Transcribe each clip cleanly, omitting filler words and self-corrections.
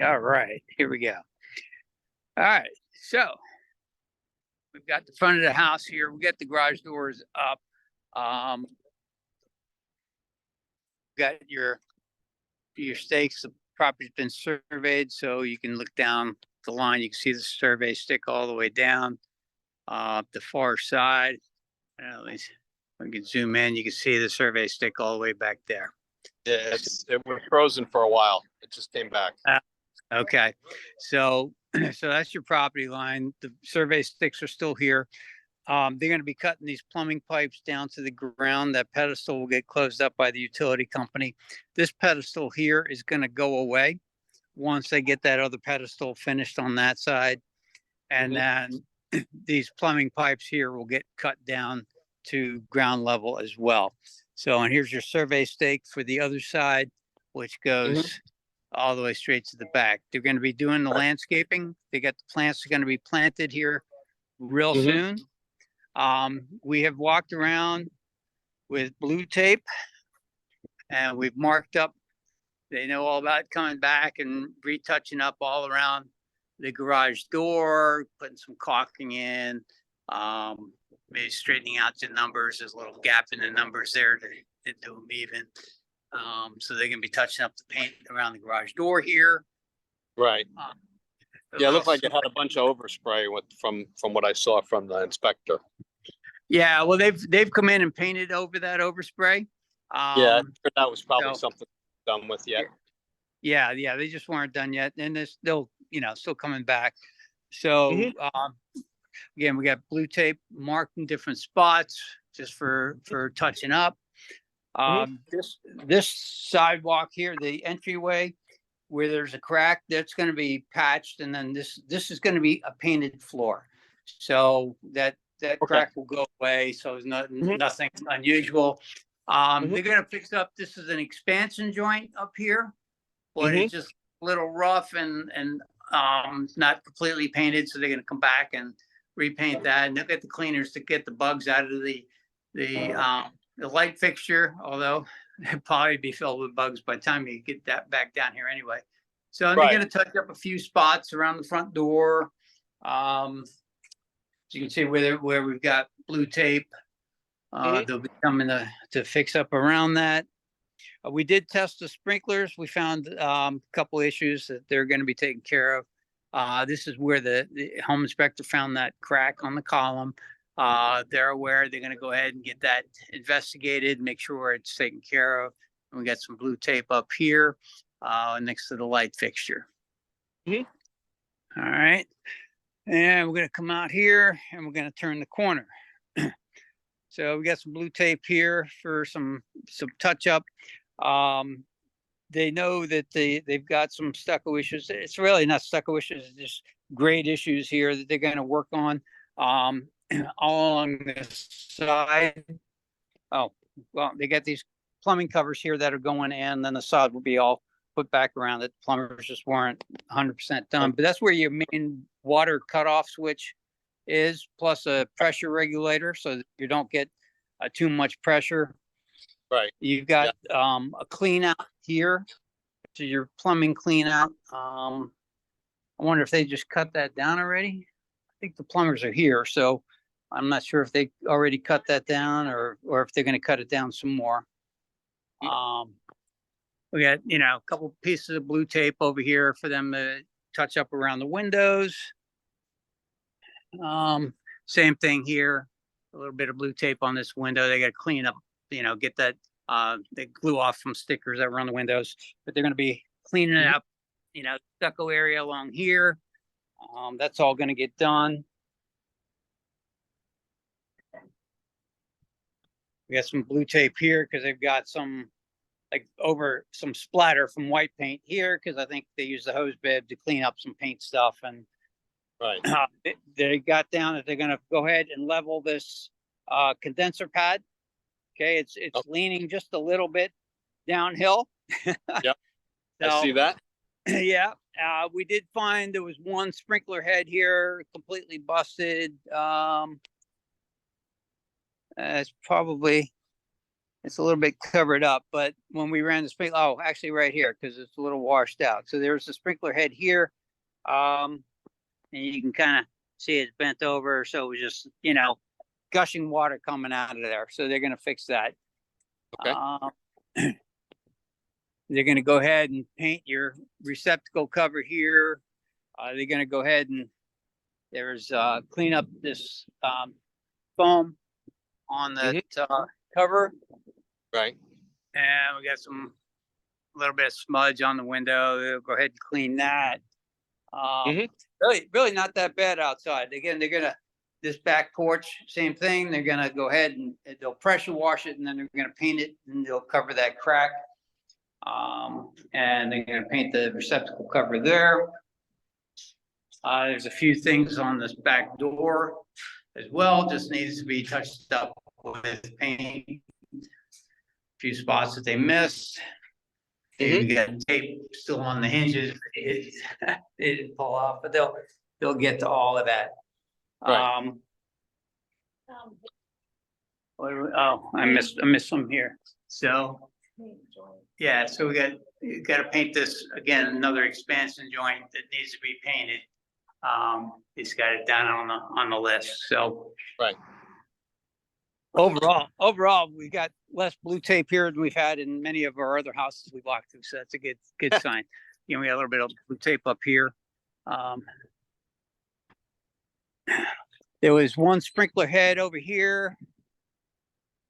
All right, here we go. All right, so we've got the front of the house here. We got the garage doors up. Got your stakes. The property's been surveyed, so you can look down the line. You can see the survey stick all the way down the far side. At least we can zoom in. You can see the survey stick all the way back there. Yeah, it was frozen for a while. It just came back. Okay, so that's your property line. The survey sticks are still here. They're going to be cutting these plumbing pipes down to the ground. That pedestal will get closed up by the utility company. This pedestal here is going to go away once they get that other pedestal finished on that side. And then these plumbing pipes here will get cut down to ground level as well. So, and here's your survey stake for the other side, which goes all the way straight to the back. They're going to be doing the landscaping. They got the plants are going to be planted here real soon. We have walked around with blue tape and we've marked up. They know all about coming back and retouching up all around the garage door, putting some caulking in, maybe straightening out the numbers. There's a little gap in the numbers there to do them even. So they're going to be touching up the paint around the garage door here. Right. Yeah, it looked like it had a bunch of overspray from what I saw from the inspector. Yeah, well, they've come in and painted over that overspray. Yeah, that was probably something done with yet. Yeah, they just weren't done yet, and they're still, still coming back. So again, we got blue tape marked in different spots just for touching up. This sidewalk here, the entryway, where there's a crack, that's going to be patched, and then this is going to be a painted floor, so that crack will go away. So there's nothing unusual. They're going to fix up. This is an expansion joint up here, but it's just a little rough and not completely painted. So they're going to come back and repaint that, and they'll get the cleaners to get the bugs out of the light fixture, although it'd probably be filled with bugs by the time you get that back down here anyway. So they're going to touch up a few spots around the front door. So you can see where we've got blue tape. They'll be coming to fix up around that. We did test the sprinklers. We found a couple issues that they're going to be taken care of. This is where the home inspector found that crack on the column. They're aware. They're going to go ahead and get that investigated, make sure it's taken care of. And we got some blue tape up here next to the light fixture. All right. And we're going to come out here and we're going to turn the corner. So we got some blue tape here for some touch up. They know that they've got some stucco issues. It's really not stucco issues, it's just grade issues here that they're going to work on. All along this side. Oh, well, they got these plumbing covers here that are going in, then the sod will be all put back around it. The plumbers just weren't 100% done, but that's where your main water cutoff switch is, plus a pressure regulator so that you don't get too much pressure. Right. You've got a clean out here, so your plumbing clean out. I wonder if they just cut that down already. I think the plumbers are here, so I'm not sure if they already cut that down or if they're going to cut it down some more. We got, a couple pieces of blue tape over here for them to touch up around the windows. Same thing here, a little bit of blue tape on this window. They got to clean up, get that, they glue off some stickers that were on the windows, but they're going to be cleaning up, stucco area along here. That's all going to get done. We got some blue tape here because they've got some over some splatter from white paint here because I think they use the hose bib to clean up some paint stuff. And they got down that they're going to go ahead and level this condenser pad. Okay, it's leaning just a little bit downhill. Yep, I see that. Yeah, we did find there was one sprinkler head here completely busted. It's probably it's a little bit covered up, but when we ran the sprinkler, oh, actually right here, because it's a little washed out. So there's a sprinkler head here. And you can kind of see it's bent over. So it was just, gushing water coming out of there. So they're going to fix that. Okay. They're going to go ahead and paint your receptacle cover here. They're going to go ahead and clean up this foam on the cover. Right. And we got a little bit of smudge on the window. They'll go ahead and clean that. Really not that bad outside. Again, this back porch, same thing. They're gonna go ahead and they'll pressure wash it, and then they're gonna paint it, and they'll cover that crack. And they're gonna paint the receptacle cover there. There's a few things on this back door as well. Just needs to be touched up with paint. A few spots that they missed. We got tape still on the hinges. It didn't pull off, but they'll get to all of that. Right. I missed some here. So yeah, so we got to paint this again. Another expansion joint that needs to be painted. He's got it down on the list. So right. Overall, we got less blue tape here than we've had in many of our other houses we walked through. So that's a good sign. We got a little bit of blue tape up here. There was one sprinkler head over here.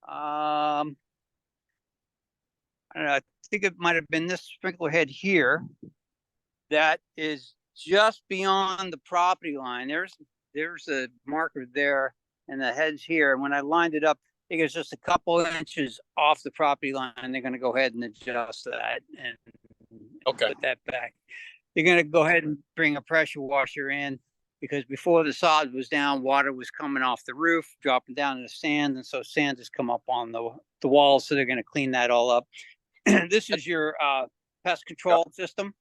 I don't know, I think it might have been this sprinkler head here that is just beyond the property line. There's a marker there, and the head's here. And when I lined it up, I think it's just a couple inches off the property line. They're going to go ahead and adjust that and put that back. They're going to go ahead and bring a pressure washer in, because before the sod was down, water was coming off the roof, dropping down in the sand. And so sand has come up on the walls. So they're going to clean that all up. This is your pest control system.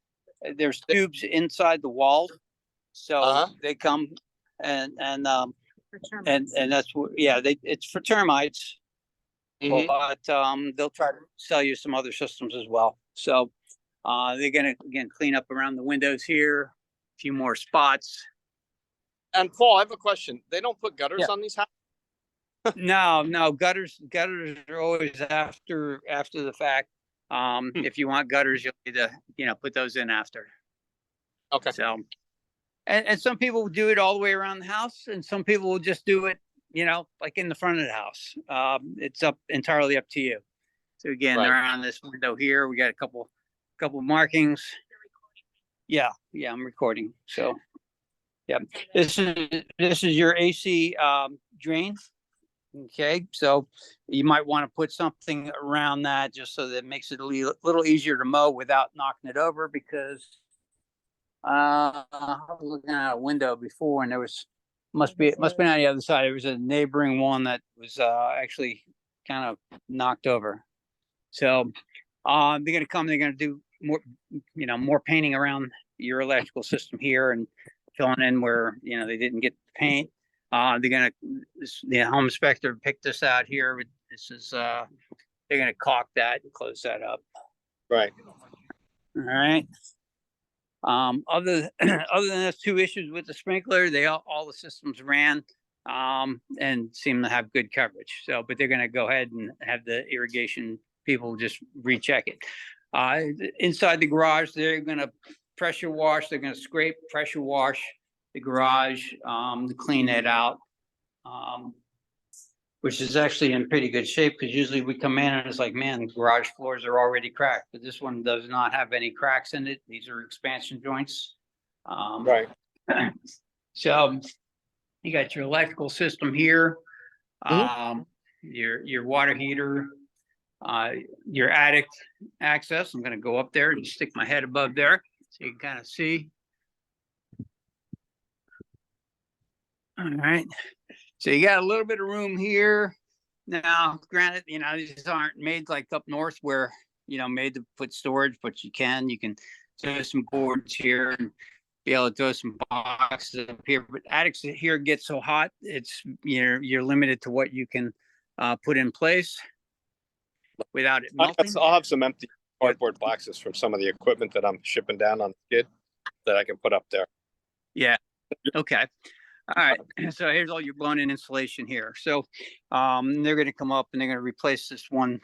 There's tubes inside the walls. So they come and that's what, it's for termites. But they'll try to sell you some other systems as well. So they're going to, again, clean up around the windows here, a few more spots. And Paul, I have a question. They don't put gutters on these houses? No, gutters are always after the fact. If you want gutters, you'll need to, put those in after. Okay. So, and some people will do it all the way around the house, and some people will just do it, like in the front of the house. It's entirely up to you. So again, around this window here, we got a couple markings. Yeah, I'm recording. So, yeah, this is your AC drain. Okay, so you might want to put something around that just so that it makes it a little easier to mow without knocking it over, because I was looking at a window before, and there must be on the other side. There was a neighboring one that was actually kind of knocked over. So they're going to do more painting around your electrical system here and filling in where they didn't get the paint. The home inspector picked this out here. This is they're gonna caulk that and close that up. Right. All right. Other than those two issues with the sprinkler, all the systems ran and seem to have good coverage. So, but they're gonna go ahead and have the irrigation people just recheck it. Inside the garage, they're gonna pressure wash. They're gonna scrape, pressure wash the garage to clean it out, which is actually in pretty good shape, because usually we come in and it's like, man, the garage floors are already cracked, but this one does not have any cracks in it. These are expansion joints. Right. So you got your electrical system here, your water heater, your attic access. I'm going to go up there and stick my head above there so you can kind of see. All right, so you got a little bit of room here. Now, granted, these aren't made like up north where, made to put storage, but you can throw some boards here and be able to throw some boxes up here. But attics here get so hot, it's, you're limited to what you can put in place. without it melting. I'll have some empty cardboard boxes from some of the equipment that I'm shipping down on the skid that I can put up there. Yeah. Okay. All right. So here's all your blown-in insulation here. So they're going to come up and they're going to replace this one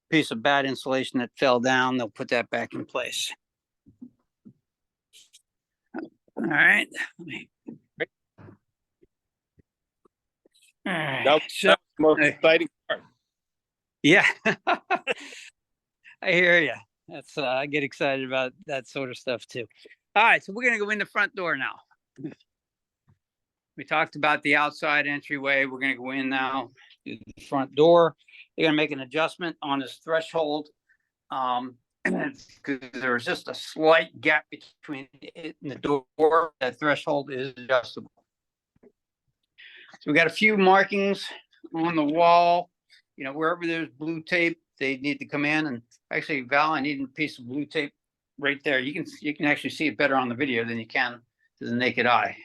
piece of bad insulation that fell down. They'll put that back in place. All right. All right. That's the most exciting part. Yeah. I hear you. That's I get excited about that sort of stuff too. All right, so we're gonna go in the front door now. We talked about the outside entryway. We're gonna go in now to the front door. They're gonna make an adjustment on this threshold. Because there's just a slight gap between it and the door. That threshold is adjustable. So we got a few markings on the wall. You know, wherever there's blue tape, they need to come in. And actually, Val, I need a piece of blue tape right there. You can actually see it better on the video than you can to the naked eye.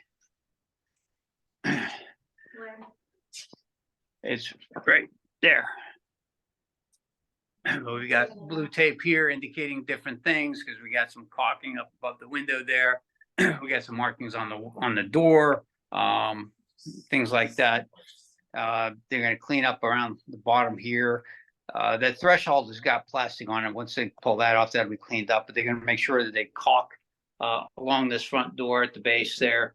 Where? It's right there. But we got blue tape here indicating different things because we got some caulking up above the window there. We got some markings on the door, things like that. They're going to clean up around the bottom here. That threshold has got plastic on it. Once they pull that off, that'll be cleaned up. But they're going to make sure that they caulk along this front door at the base there.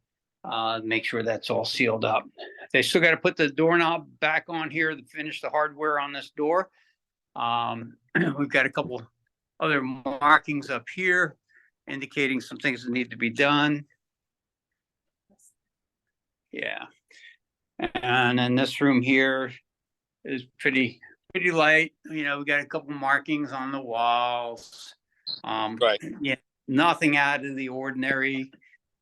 Make sure that's all sealed up. They still got to put the doorknob back on here to finish the hardware on this door. We've got a couple other markings up here indicating some things that need to be done. Yeah. And then this room here is pretty light. You know, we got a couple markings on the walls. Right. Yeah, nothing out of the ordinary.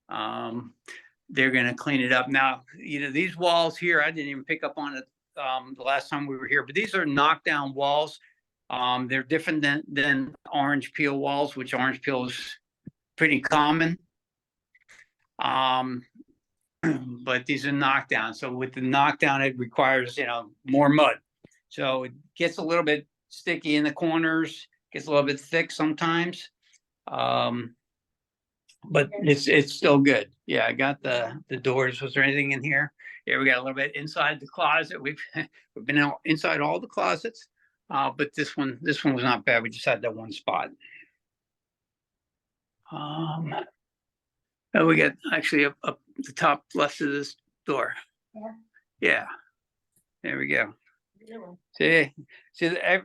They're going to clean it up. Now, you know, these walls here, I didn't even pick up on it the last time we were here, but these are knockdown walls. They're different than orange peel walls, which orange peel is pretty common. But these are knockdown. So with the knockdown, it requires, you know, more mud. So it gets a little bit sticky in the corners, gets a little bit thick sometimes. But it's still good. Yeah, I got the doors. Was there anything in here? Yeah, we got a little bit inside the closet. We've been inside all the closets, but this one was not bad. We just had that one spot. Oh, we got actually up the top left of this door. Yeah. Yeah, there we go. See,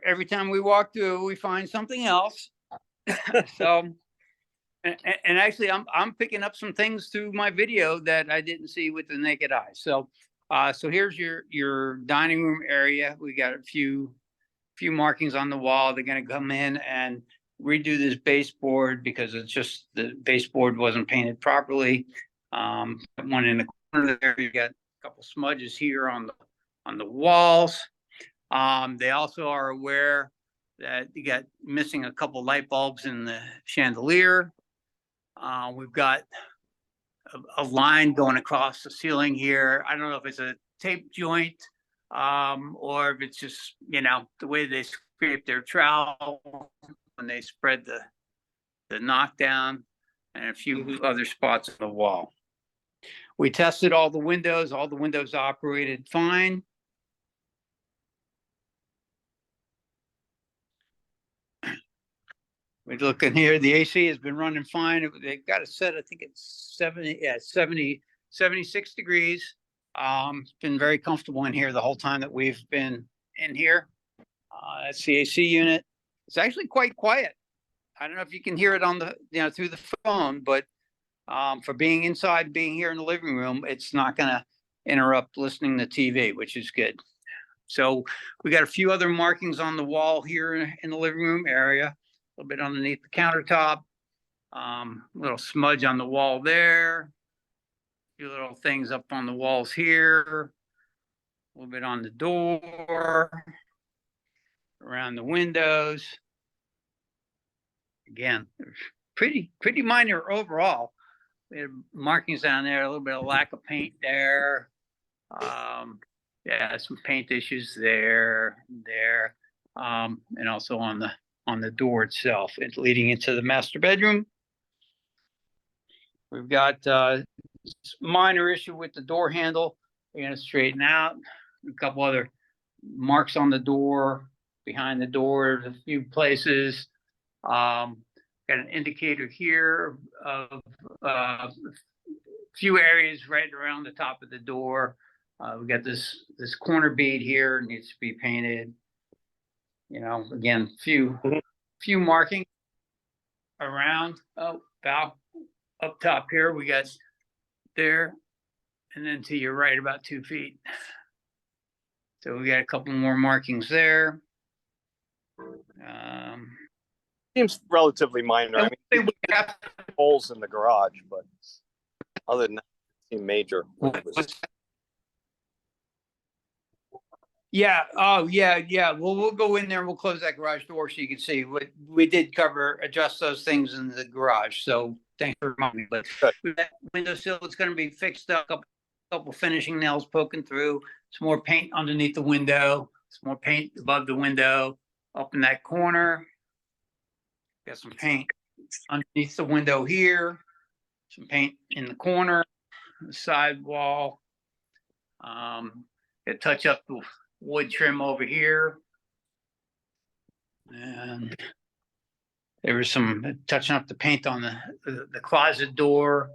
every time we walk through, we find something else. So. And actually, I'm picking up some things through my video that I didn't see with the naked eye. So, so here's your dining room area. We got a few markings on the wall. They're going to come in and redo this baseboard because it's just the baseboard wasn't painted properly. One in the corner there. You got a couple smudges here on the walls. They also are aware that you got missing a couple light bulbs in the chandelier. We've got a line going across the ceiling here. I don't know if it's a tape joint or if it's just, you know, the way they scrape their trowel when they spread the knockdown, and a few other spots on the wall. We tested all the windows. All the windows operated fine. We're looking here, the AC has been running fine. They got it set, I think it's 76 degrees. It's been very comfortable in here the whole time that we've been in here. That's the AC unit. It's actually quite quiet. I don't know if you can hear it on the, you know, through the phone, but for being inside, being here in the living room, it's not going to interrupt listening to TV, which is good. So we got a few other markings on the wall here in the living room area. A little bit underneath the countertop, a little smudge on the wall there, a few little things up on the walls here, a little bit on the door, around the windows. Again, pretty minor overall. We had markings down there, a little bit of lack of paint there. Yeah, some paint issues there. and also on the door itself. It's leading into the master bedroom. We've got minor issue with the door handle. We're going to straighten out. A couple other marks on the door, behind the door, a few places. Got an indicator here of a few areas right around the top of the door. We got this corner bead here, needs to be painted. You know, again, few markings around. Oh, valve up top here. We got there, and then to your right about 2 feet. So we got a couple more markings there. Seems relatively minor. I mean, holes in the garage, but other than that, it seemed major. Yeah. Oh, yeah. Well, we'll go in there and we'll close that garage door so you can see what we did adjust those things in the garage. So thanks for reminding me. But that windowsill, it's going to be fixed up. A couple finishing nails poking through. Some more paint underneath the window. Some more paint above the window. Up in that corner. Got some paint underneath the window here. Some paint in the corner, the side wall. Touch up the wood trim over here. And there was some touching up the paint on the closet door.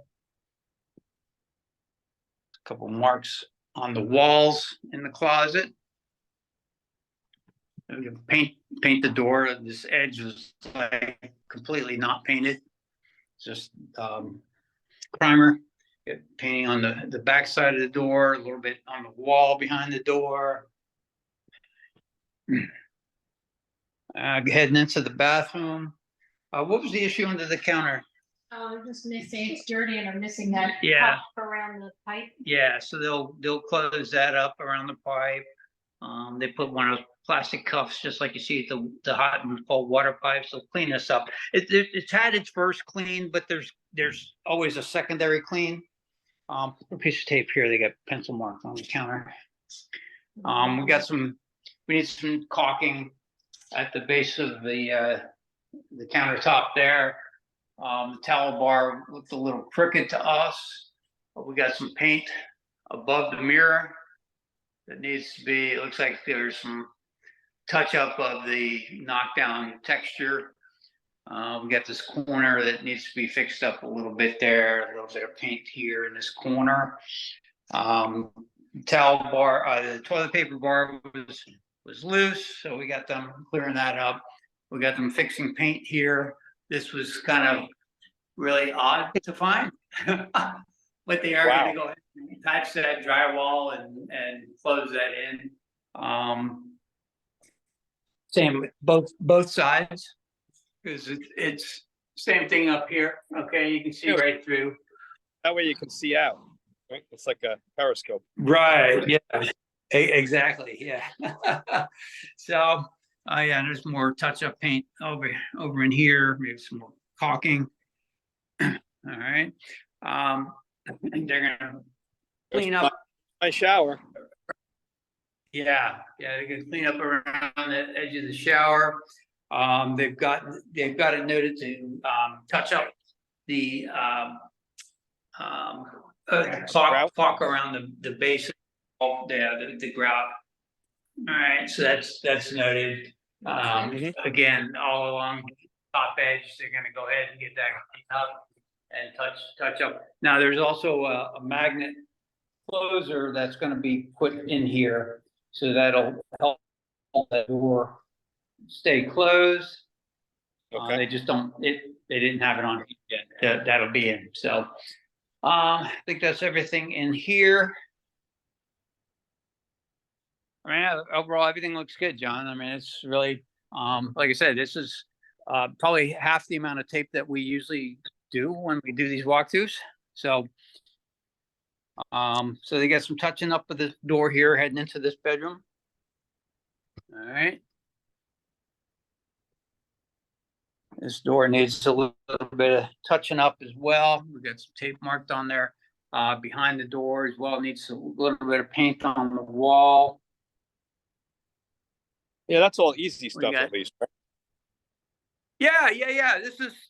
A couple marks on the walls in the closet. Paint the door. This edge was like completely not painted. Just primer. Get painting on the back side of the door, a little bit on the wall behind the door. Heading into the bathroom. What was the issue under the counter? Just missing. It's dirty, and I'm missing that Yeah. cup around the pipe. Yeah, so they'll close that up around the pipe. They put one of those plastic cuffs, just like you see at the hot and cold water pipes. They'll clean this up. It's had its first clean, but there's always a secondary clean. A piece of tape here. They got pencil marks on the counter. We need some caulking at the base of the countertop there. The towel bar looked a little crooked to us. But we got some paint above the mirror that needs to be. It looks like there's some touch up of the knockdown texture. We got this corner that needs to be fixed up a little bit there. A little bit of paint here in this corner. Towel bar, the toilet paper bar was loose, so we got them clearing that up. We got them fixing paint here. This was kind of really odd to find, but they are going to go ahead and attach that drywall and close that in. Same with both sides, because it's same thing up here. Okay, you can see right through. That way you can see out. Right? It's like a periscope. Right. Yeah. Exactly. Yeah. So, yeah, there's more touch-up paint over in here. Maybe some more caulking. All right. And they're gonna clean up my shower. Yeah, they're gonna clean up around the edge of the shower. They've got it noted to touch up the caulk around the base of the grout. All right, so that's noted. Again, all along the top edge, they're gonna go ahead and get that cleaned up and touch up. Now, there's also a magnet closer that's going to be put in here, so that'll help that door stay closed. Okay. They just they didn't have it on yet. That'll be in. So I think that's everything in here. I mean, overall, everything looks good, John. I mean, it's really, like I said, this is probably half the amount of tape that we usually do when we do these walkthroughs. So they got some touching up of the door here heading into this bedroom. All right. This door needs a little bit of touching up as well. We got some tape marked on there behind the door as well. Needs a little bit of paint on the wall. Yeah, that's all easy stuff got- at least. Right? Yeah.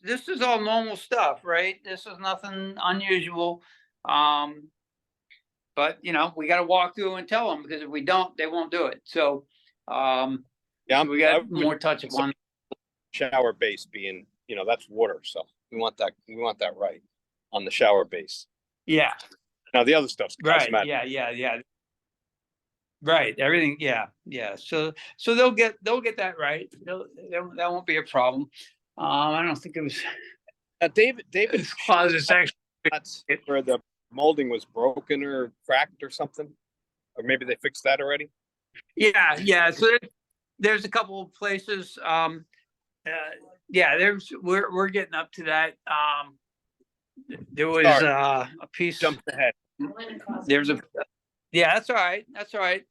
This is all normal stuff, right? This is nothing unusual. But you know, we got to walk through and tell them, because if we don't, they won't do it. So, Yeah, so we got more touch on. Shower base being, you know, that's water, so we want that. We want that right on the shower base. Yeah, Now the other stuff's right. cosmetic. Yeah. Right. Everything. Yeah. So they'll get that right. That won't be a problem. I don't think it was David's closets actually. that's where the molding was broken or cracked or something, or maybe they fixed that already. Yeah. So there's a couple of places. Yeah. We're getting up to that. There was Sorry. A piece. Jumped ahead. There's a. Yeah, that's all right. That's all right.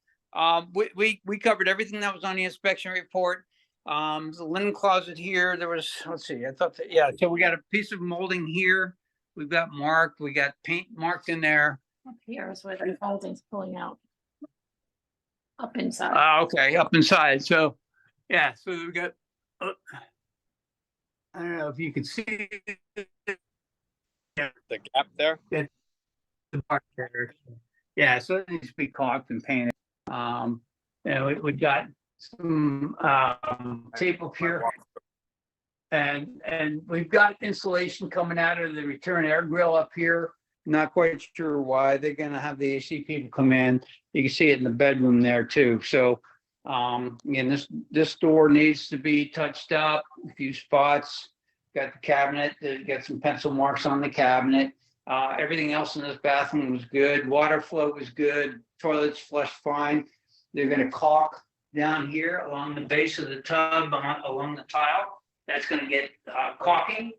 We covered everything that was on the inspection report. The linen closet here, there was, let's see, I thought that, yeah, so we got a piece of molding here. We've got marked, we got paint marked in there. Up here is where the molding's pulling out. Up inside. Okay, up inside. So, yeah, so we got, I don't know if you can see The gap there. the mark there. Yeah, so it needs to be caulked and painted. And we got some tape up here. And we've got insulation coming out of the return air grill up here. Not quite sure why. They're gonna have the AC people come in. You can see it in the bedroom there too. So again, this door needs to be touched up, a few spots. Got the cabinet, got some pencil marks on the cabinet. Everything else in this bathroom was good. Water flow was good. Toilets flushed fine. They're gonna caulk down here along the base of the tub, along the tile. That's gonna get caulking.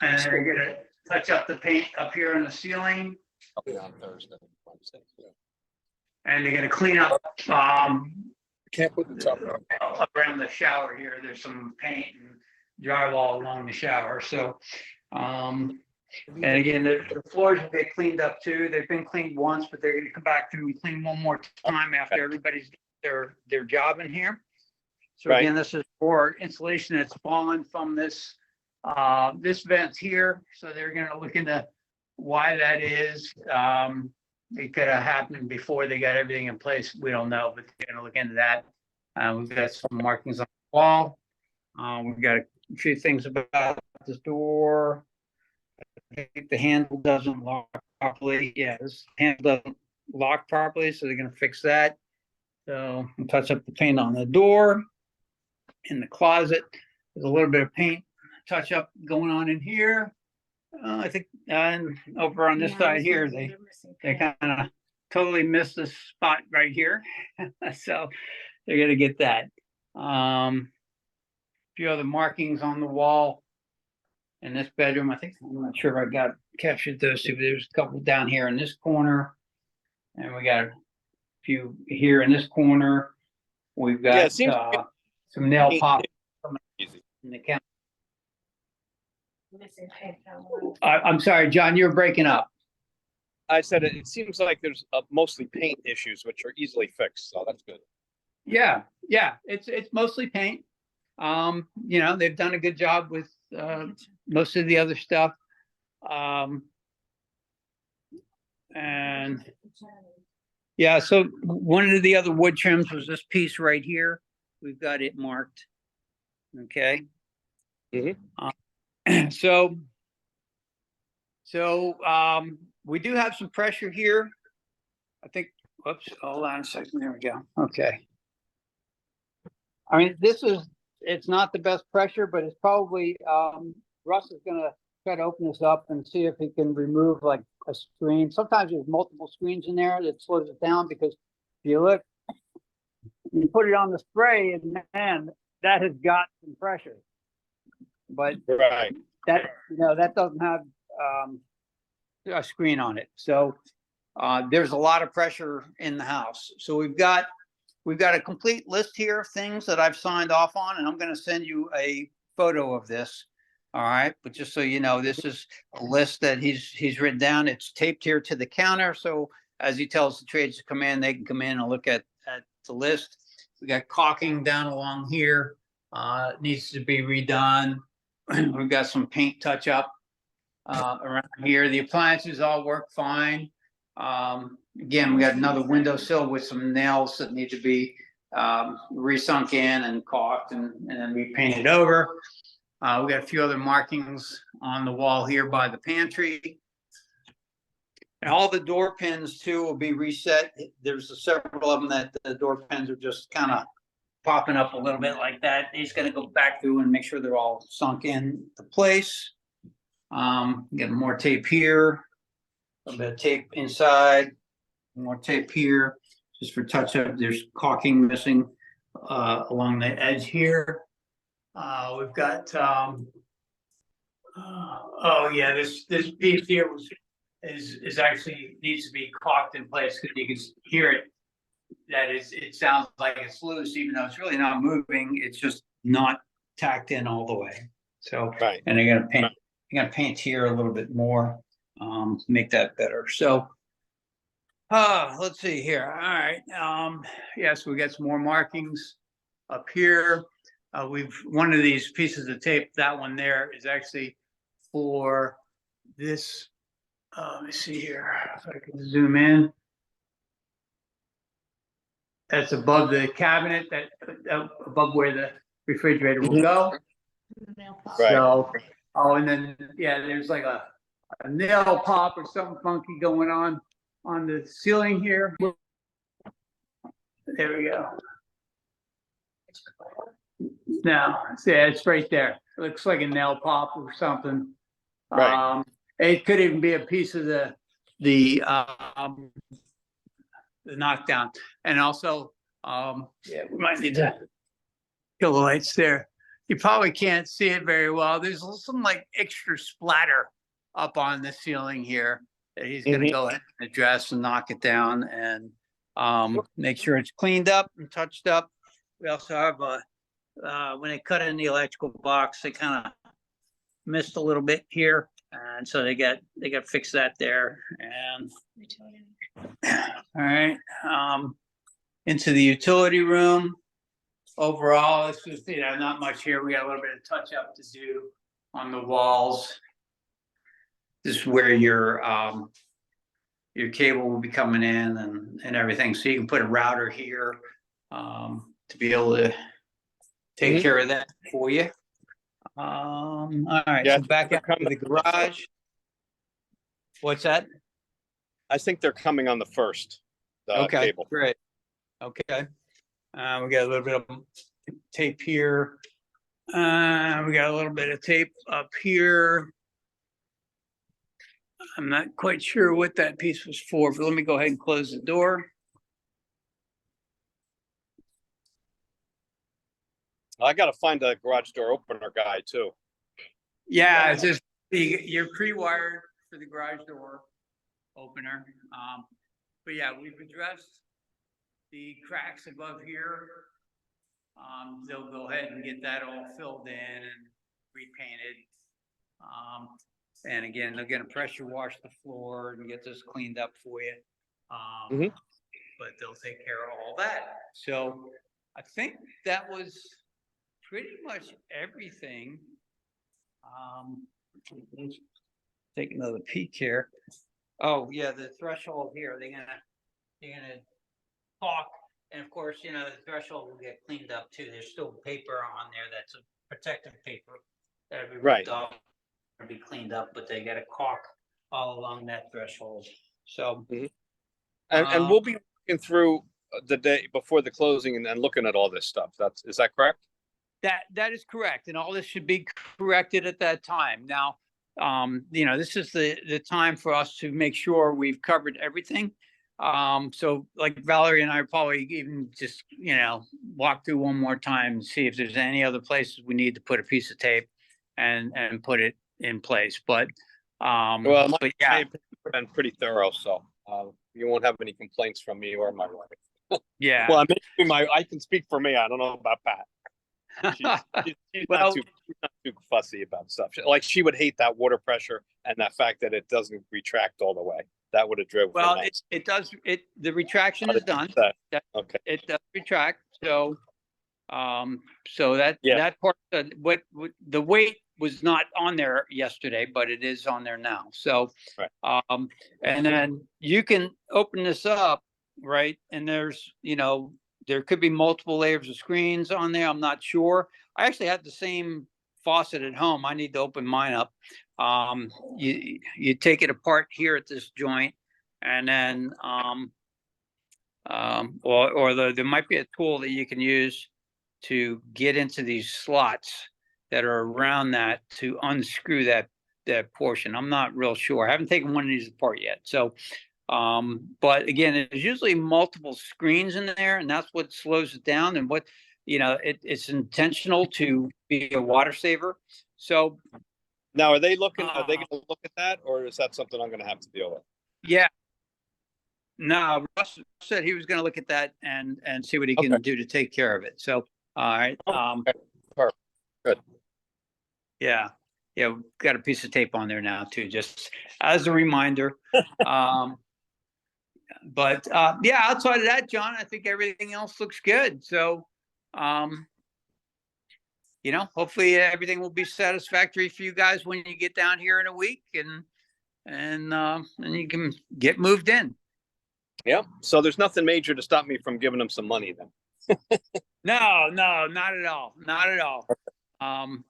And they're gonna touch up the paint up here on the ceiling. On Thursday. And they're gonna clean up, Can't put the top on. around the shower here. There's some paint and drywall along the shower. So, and again, the floors will get cleaned up too. They've been cleaned once, but they're gonna come back through and clean one more time after everybody's their job in here. So Right. again, this is for insulation that's fallen from this vent here. So they're gonna look into why that is. It could have happened before they got everything in place. We don't know, but they're gonna look into that. We've got some markings on the wall. We've got a few things about this door. I think the handle doesn't lock properly. Yeah, this handle doesn't lock properly, so they're gonna fix that. So we'll touch up the paint on the door. In the closet, there's a little bit of paint touch up going on in here. I think, and over on this Yeah, side here, they're they missing kind paint. of totally missed this spot right here. So they're gonna get that. Few other markings on the wall in this bedroom. I think, I'm not sure if I got captured those two, but there's a couple down here in this corner. And we got a few here in this corner. We've Yeah, got it seems some nail paint pop easy. in the counter. Missing paint down the wall. I'm sorry, John, you're breaking up. I said it seems like there's mostly paint issues, which are easily fixed, so that's good. Yeah, it's mostly paint. You know, they've done a good job with most of the other stuff. And yeah, so one of the other wood trims was this piece right here. We've got it marked. Okay. Mhm. So we do have some pressure here. I think, whoops, hold on a second. There we go. Okay. I mean, it's not the best pressure, but it's probably, Russ is gonna try to open this up and see if he can remove like a screen. Sometimes there's multiple screens in there that slows it down, because if you look, you put it on the spray and man, that has got some pressure. But Right. that, that doesn't have a screen on it. So there's a lot of pressure in the house. So we've got a complete list here of things that I've signed off on, and I'm going to send you a photo of this. All right, but just so you know, this is a list that he's written down. It's taped here to the counter, so as he tells the trades to come in, they can come in and look at the list. We got caulking down along here, needs to be redone. We've got some paint touch up around here. The appliances all work fine. Again, we got another windowsill with some nails that need to be resunk in and caulked and then repainted over. We got a few other markings on the wall here by the pantry. And all the door pins too will be reset. There's several of them that the door pins are just kind of popping up a little bit like that. He's gonna go back through and make sure they're all sunk in to place. Get more tape here, a little bit of tape inside, more tape here, just for touch up. There's caulking missing along the edge here. We've got oh yeah, this piece here is actually needs to be caulked in place because you can hear it. It sounds like it's loose, even though it's really not moving. It's just not tacked in all the way. So, Right. and they're gonna paint here a little bit more, make that better. So, let's see here. All right. Yes, we got some more markings up here. One of these pieces of tape, that one there is actually for this. Let me see here if I can zoom in. That's above the cabinet, that above where the refrigerator will go. Right. So, oh, and then yeah, there's like a nail pop or something funky going on the ceiling here. There we go. Now, see, it's right there. It looks like a nail pop or something. Right. It could even be a piece of the knockdown. And also, yeah, we might need to kill the lights there. You probably can't see it very well. There's some like extra splatter up on the ceiling here that he's gonna go ahead and address and knock it down and make sure it's cleaned up and touched up. We also have when they cut in the electrical box, they kind of missed a little bit here. And so they got fixed that there. And all right, into the utility room. Overall, it's just, not much here. We got a little bit of touch up to do on the walls. This is where your cable will be coming in and everything. So you can put a router here to be able to take care of that for you. All right, Yeah, so back up to the garage. What's that? I think they're coming on the first Okay, cable. great. Okay. We got a little bit of tape here. We got a little bit of tape up here. I'm not quite sure what that piece was for, but let me go ahead and close the door. I got to find a garage door opener guy too. Yeah, it's just you're pre-wired for the garage door opener. But yeah, we've addressed the cracks above here. They'll go ahead and get that all filled in and repainted. And again, they're gonna pressure wash the floor and get this cleaned up for you. But they'll take care of all that. So I think that was pretty much everything. Let's take another peek here. Oh yeah, the threshold here, they're gonna caulk, and of course, the threshold will get cleaned up too. There's still paper on there that's a protective paper that'll be ripped off and be cleaned up, but they got a caulk all along that threshold. So, and we'll be looking through the day before the closing and looking at all this stuff. Is that correct? That is correct, and all this should be corrected at that time. Now, this is the time for us to make sure we've covered everything. So like Valerie and I probably even just, walk through one more time and see if there's any other places we need to put a piece of tape and put it in place. But, Well, my yeah, tape has been pretty thorough, so you won't have any complaints from me or my wife. yeah. Well, I can speak for me. I don't know about Pat. She's not too fussy about stuff. Like she would hate that water pressure and that fact that it doesn't retract all the way. That would have driven. Well, it does. The retraction is done. Okay. It does retract. So, so that, Yeah. that part, what the weight was not on there yesterday, but it is on there now. So, Right. and then you can open this up, right? And there's, there could be multiple layers of screens on there. I'm not sure. I actually have the same faucet at home. I need to open mine up. You take it apart here at this joint, and then, there might be a tool that you can use to get into these slots that are around that to unscrew that portion. I'm not real sure. I haven't taken one of these apart yet. So, but again, there's usually multiple screens in there, and that's what slows it down. And what, it's intentional to be a water saver. So Now, are they going to look at that, or is that something I'm going to have to deal with? yeah. No, Russ said he was going to look at that and see what he can do to take care of it. So, all right. Perfect. Good. Yeah. Yeah. We've got a piece of tape on there now too, just as a reminder. But yeah, outside of that, John, I think everything else looks good. So, hopefully everything will be satisfactory for you guys when you get down here in a week, and you can get moved in. Yeah. So there's nothing major to stop me from giving them some money then. No, not at all. Not at all. And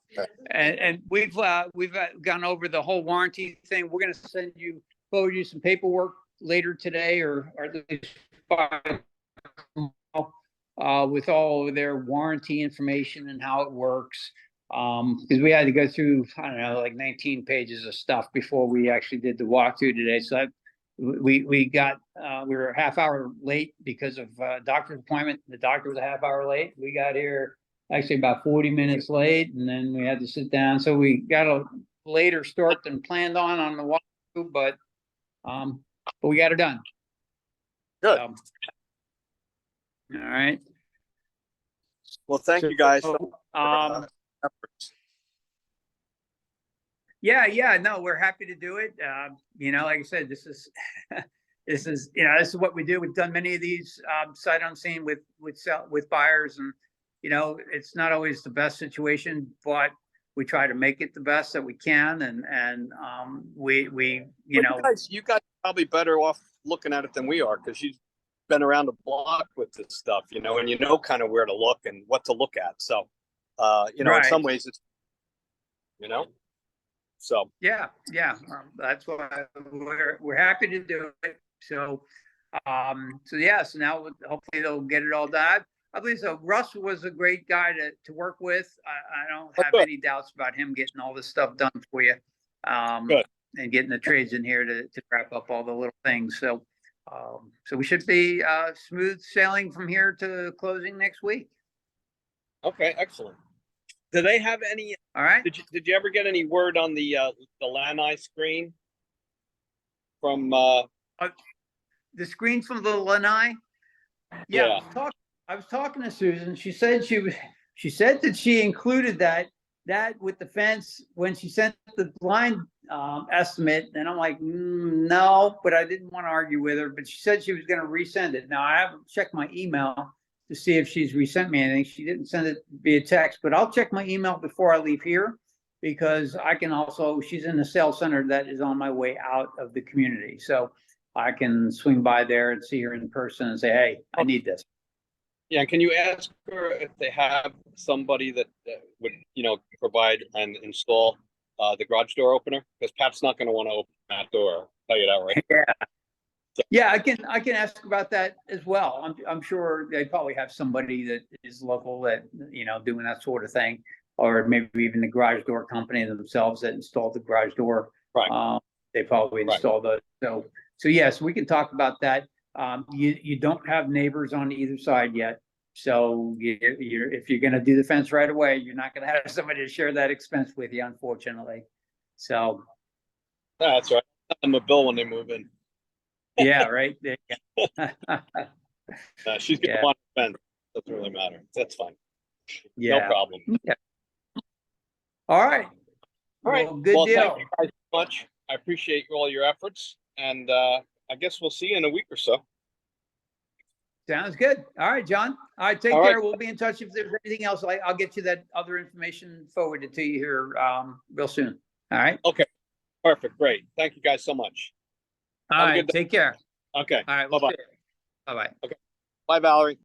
we've gone over the whole warranty thing. We're going to forward you some paperwork later today, or at least with all of their warranty information and how it works. Because we had to go through, I don't know, like 19 pages of stuff before we actually did the walkthrough today. So we were a half hour late because of doctor's appointment. The doctor was a half hour late. We got here actually about 40 minutes late, and then we had to sit down. So we got a later start than planned on the walkthrough, but we got it done. Good. All right. Well, thank you guys. Yeah, no, we're happy to do it. Like I said, this is this is what we do. We've done many of these sight unseen with buyers, and it's not always the best situation, but we try to make it the best that we can, and you guys are probably better off looking at it than we are, because you've been around the block with this stuff, and kind of where to look and what to look at. So, right. In some ways, it's So yeah, that's why we're happy to do it. So, so now hopefully they'll get it all done. I believe so. Russ was a great guy to work with. I don't have any doubts about him getting all this stuff done for you, and getting the trades in here to wrap up all the little things. So, so we should be smooth sailing from here to closing next week. Okay, excellent. Do they have any? All right. Did you ever get any word on the lanai screen from the screen from the lanai? Yeah. I was talking to Susan. She said that she included that with the fence when she sent the blind estimate, and I'm like, no, but I didn't want to argue with her. But she said she was going to resend it. Now I haven't checked my email to see if she's resent me anything. She didn't send it via text, but I'll check my email before I leave here, because I can also, she's in the sales center that is on my way out of the community. So I can swing by there and see her in person and say, hey, I need this. Yeah, can you ask her if they have somebody that would, provide and install the garage door opener? Because Pat's not going to want to open that door. I'll tell you that right. Yeah. Yeah, I can ask about that as well. I'm sure they probably have somebody that is local that doing that sort of thing, or maybe even the garage door company themselves that installed the garage door. Right. They probably installed those. So yes, we can talk about that. You don't have neighbors on either side yet, so if you're going to do the fence right away, you're not going to have somebody to share that expense with you, unfortunately. So that's right. I'm a bill when they move in. Yeah, right. She's gonna want to spend. Doesn't really matter. That's fine. Yeah. No problem. Yeah. All right. Well, good deal. Thank you guys so much. I appreciate all your efforts, and I guess we'll see you in a week or so. Sounds good. All right, John. All right, take All right. care. We'll be in touch if there's anything else. I'll get you that other information forwarded to you here real soon. All right. Perfect. Great. Thank you guys so much. All Have a right. good day. Take care. Okay. All right. We'll Bye-bye. see you. Bye-bye. Bye, Valerie.